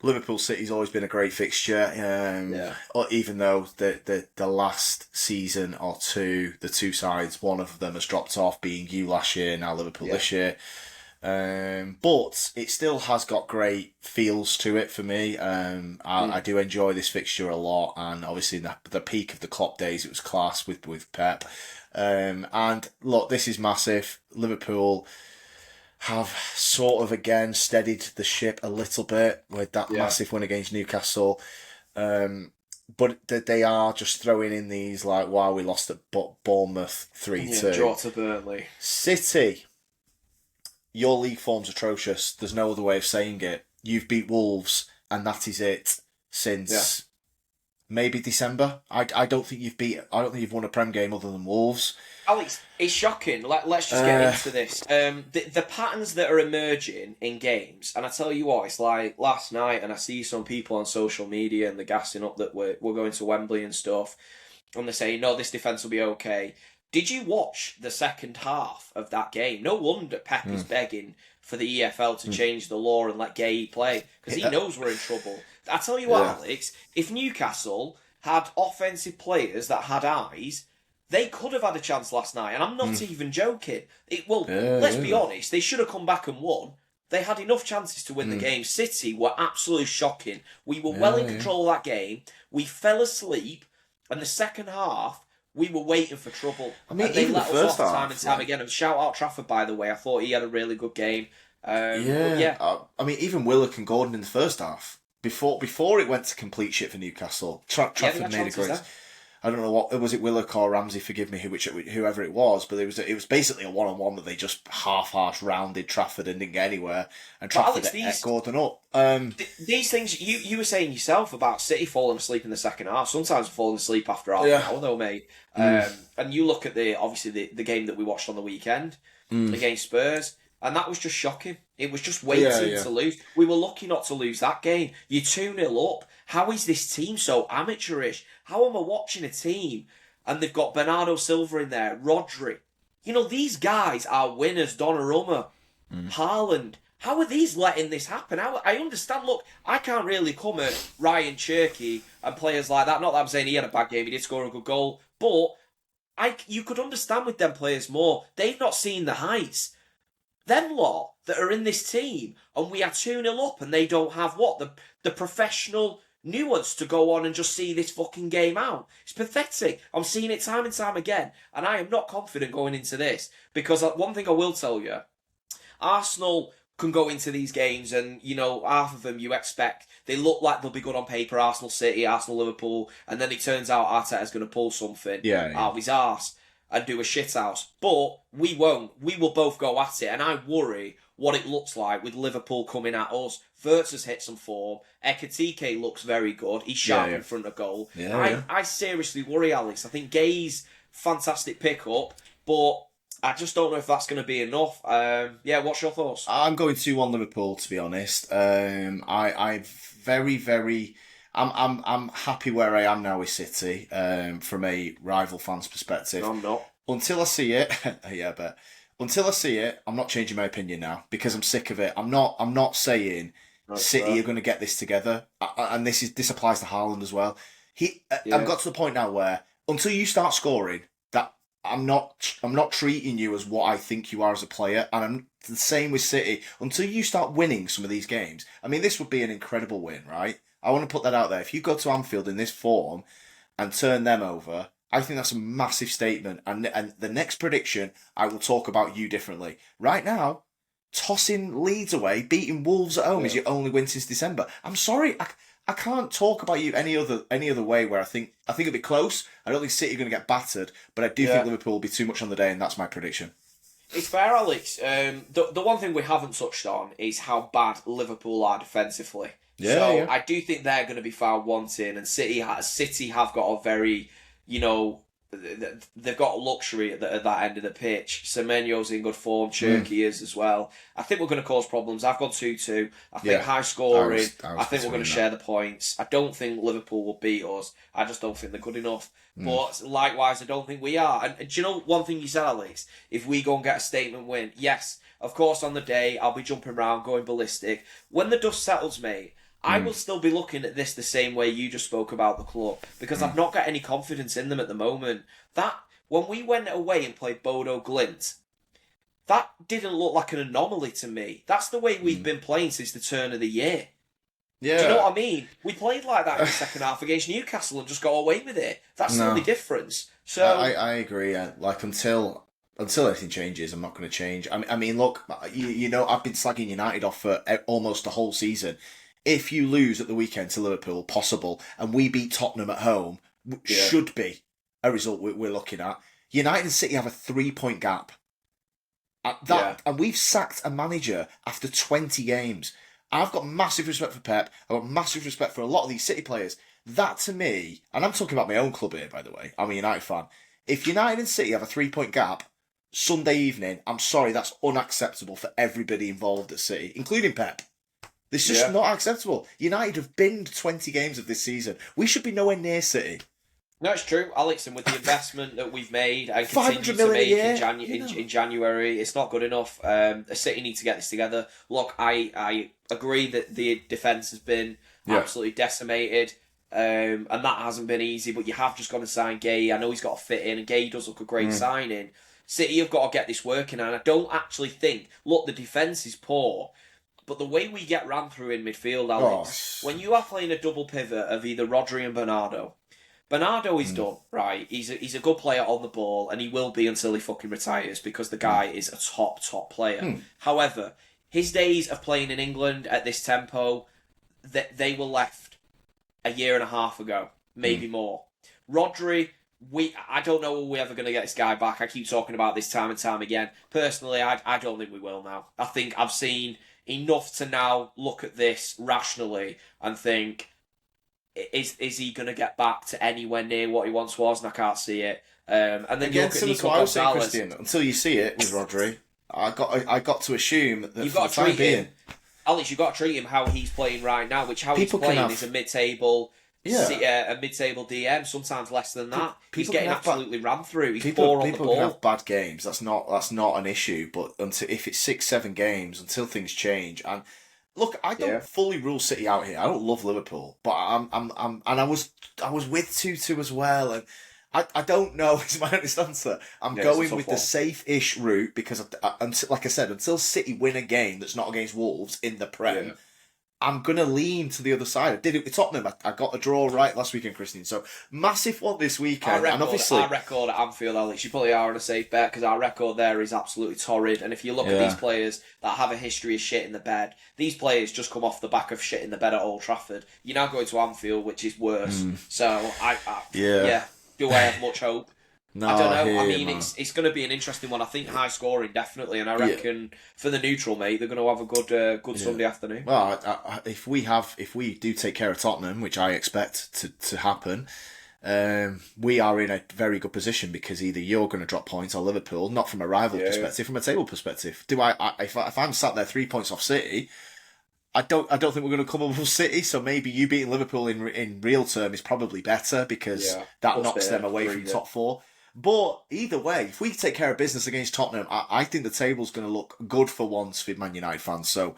Liverpool City's always been a great fixture. Even though the last season or two, the two sides, one of them has dropped off, being you last year, now Liverpool Yeah. this year. But it still has got great feels to it for me. I do enjoy this fixture a lot, and obviously the peak of the Klopp days, it was class with Pep. And look, this is massive. Liverpool have sort of again steadied the ship a little bit with that Yeah. massive win against Newcastle. But they are just throwing in these like, wow, we lost at Bournemouth 3-2. Draw to Burnley. City, your league form's atrocious. There's no other way of saying it. You've beat Wolves, and that is it since maybe December. I don't think you've won a Prem game other than Wolves. Alex, it's shocking. Let's just get into this. The patterns that are emerging in games, and I tell you what, it's like last night, and I see some people on social media, and they're gassing up that we're going to Wembley and stuff, and they're saying, no, this defence will be okay. Did you watch the second half of that game? No wonder Pep is begging for the EFL to change the law and let Gay play, because he knows we're in trouble. I tell you what, Alex, if Newcastle had offensive players that had eyes, they could have had a chance last night, and I'm not even joking. Let's be honest, they should have come back and won. They had enough chances to win the game. City were absolutely shocking. We were well in control of that game. We fell asleep, and the second half, we were waiting for trouble. I mean, and they even let the us first off half, time and time again. And shout out Trafford, by the way. I thought he had a really good game. I mean, even Willock and Gordon in the first half, before it went to complete shit for Newcastle, Trafford made a great. I don't know what was it, Willock or Ramsey, forgive me, whoever it was, but it was basically a one-on-one that they just half-harsh rounded Trafford and didn't get anywhere, and Trafford ate Gordon up. These things you were saying yourself about City falling asleep in the second half. Sometimes falling asleep after half an hour, though, mate. And you look at the game that we watched on the weekend against Spurs, and that was just shocking. It was just waiting to lose. We were lucky not to lose that game. You're 2-0 up. How is this team so amateurish? How am I watching a team and they've got Bernardo Silva in there, Rodri? You know, these guys are winners, Donnarumma, Haaland. How are these letting this happen? I understand, look, I can't really come at Ryan Cherky and players like that. Not that I'm saying he had a bad game, he did score a good goal, but you could understand with them players more. They've not seen the heights. Them lot that are in this team, and we are 2-0 up, and they don't have the professional nuance to go on and just see this fucking game out. It's pathetic. I'm seeing it time and time again, and I am not confident going into this, because one thing I will tell you, Arsenal can go into these games and, you know, half of them you expect, they look like they'll be good on paper, Arsenal City, Arsenal Liverpool, and then it turns out Arteta's going to pull something out of his arse and do a shithouse. But we won't. We will both go at it, and I worry what it looks like with Liverpool coming at us. Wirtz has hit some form. Ekitike looks very good. He's sharp in front of goal. I seriously worry, Alex. I think Gay's fantastic pickup, but I just don't know if that's going to be enough. What's your thoughts? I'm going 2-1 Liverpool, to be honest. I'm happy where I am now with City, from a rival fan's perspective. I'm not. Until I see it, but until I see it, I'm not changing my opinion now, because I'm sick of it. I'm not saying City are going to get this together, and this applies to Haaland as well. I've got to the point now where until you start scoring, that I'm not treating you as what I think you are as a player, and I'm the same with City. Until you start winning some of these games, I mean, this would be an incredible win, right? I want to put that out there. If you go to Anfield in this form and turn them over, I think that's a massive statement. And the next prediction, I will talk about you differently. Right now, tossing Leeds away, beating Wolves at home is your only win since December. I'm sorry, I can't talk about you any other way where I think it'll be close. I don't think City are going to get battered, but I do think Liverpool will be too much on the day, and that's my prediction. It's fair, Alex. The one thing we haven't touched on is how bad Liverpool are defensively. I do think they're going to be found wanting, and City have got a very, you know, they've got a luxury at that end of the pitch. Semenyo's in good form, Cherky is as well. I think we're going to cause problems. I've gone 2-2. I think high scoring. I think we're going to share the points. I don't think Liverpool will beat us. I just don't think they're good enough. But likewise, I don't think we are. And do you know one thing you said, Alex? If we go and get a statement win, yes, of course, on the day, I'll be jumping around, going ballistic. When the dust settles, mate, I will still be looking at this the same way you just spoke about the club because I've not got any confidence in them at the moment. That when we went away and played Bodo Glint, that didn't look like an anomaly to me. That's the way we've been playing since the turn of the year. Yeah. Do you know what I mean? We played like that in the second half against Newcastle and just got away with it. That's the only difference. So I agree. Like until anything changes, I'm not going to change. I mean, look, you know, I've been slagging United off for almost the whole season. If you lose at the weekend to Liverpool, possible, and we beat Tottenham at home, should be a result we're looking at. United and City have a 3-point gap. And we've sacked a manager after 20 games. I've got massive respect for Pep. I've got massive respect for a lot of these City players. That to me, and I'm talking about my own club here, by the way. I'm a United fan. If United and City have a 3-point gap, Sunday evening, I'm sorry, that's unacceptable for everybody involved at City, including Pep. This is just not acceptable. United have binned 20 games of this season. We should be nowhere near City. No, it's true, Alex, and with the investment that we've made and continue to make in January, it's not good enough. City need to get this together. Look, I agree that the defence has been absolutely decimated, and that hasn't been easy, but you have just got to sign Gay. I know he's got to fit in, and Gay does look a great signing. City have got to get this working, and I don't actually think, look, the defence is poor, but the way we get ran through in midfield, Alex, when you are playing a double pivot of either Rodri and Bernardo is done, right? He's a good player on the ball, and he will be until he fucking retires because the guy is a top player. However, his days of playing in England at this tempo, they were left a year and a half ago, maybe more. Rodri, I don't know when we're ever going to get this guy back. I keep talking about this time and time again. Personally, I don't think we will now. I think I've seen enough to now look at this rationally and think, is he going to get back to anywhere near what he once was? And I can't see it. And then again, you look at Nico Gonzalez. Christian, until you see it with Rodri, I got to assume that you've got to treat him. Alex, you've got to treat him how he's playing right now, which he's playing is a mid-table. A mid-table DM, sometimes less than that. He's getting absolutely ran through. He's poor on the ball. People can have bad games. That's not an issue. But if it's 6-7 games, until things change, and look, I don't fully rule City out here. I don't love Liverpool, but and I was with 2-2 as well, and I don't know. Is my honest answer. I'm going with the safe-ish route because, like I said, until City win a game that's not against Wolves in the Prem. I'm going to lean to the other side. I did it with Tottenham. I got a draw right last weekend, Christine. So, massive one this weekend. Our record at Anfield, Alex, you probably are on a safe bet because our record there is absolutely torrid. And if you look at these players that have a history of shit in the bed, these players just come off the back of shit in the bed at Old Trafford. You're now going to Anfield, which is worse. So, do I have much hope? No, I don't know. I mean, it's going to be an interesting one. I think high scoring, definitely, and I reckon for the neutral, mate, they're going to have a good Sunday afternoon. Well, if we do take care of Tottenham, which I expect to happen, we are in a very good position because either you're going to drop points or Liverpool, not from a rival perspective, from a table perspective. If I'm sat there 3 points off City, I don't think we're going to come up with City. So maybe you beating Liverpool in real term is probably better because that knocks them away from top 4. But either way, if we take care of business against Tottenham, I think the table's going to look good for once with Man United fans. So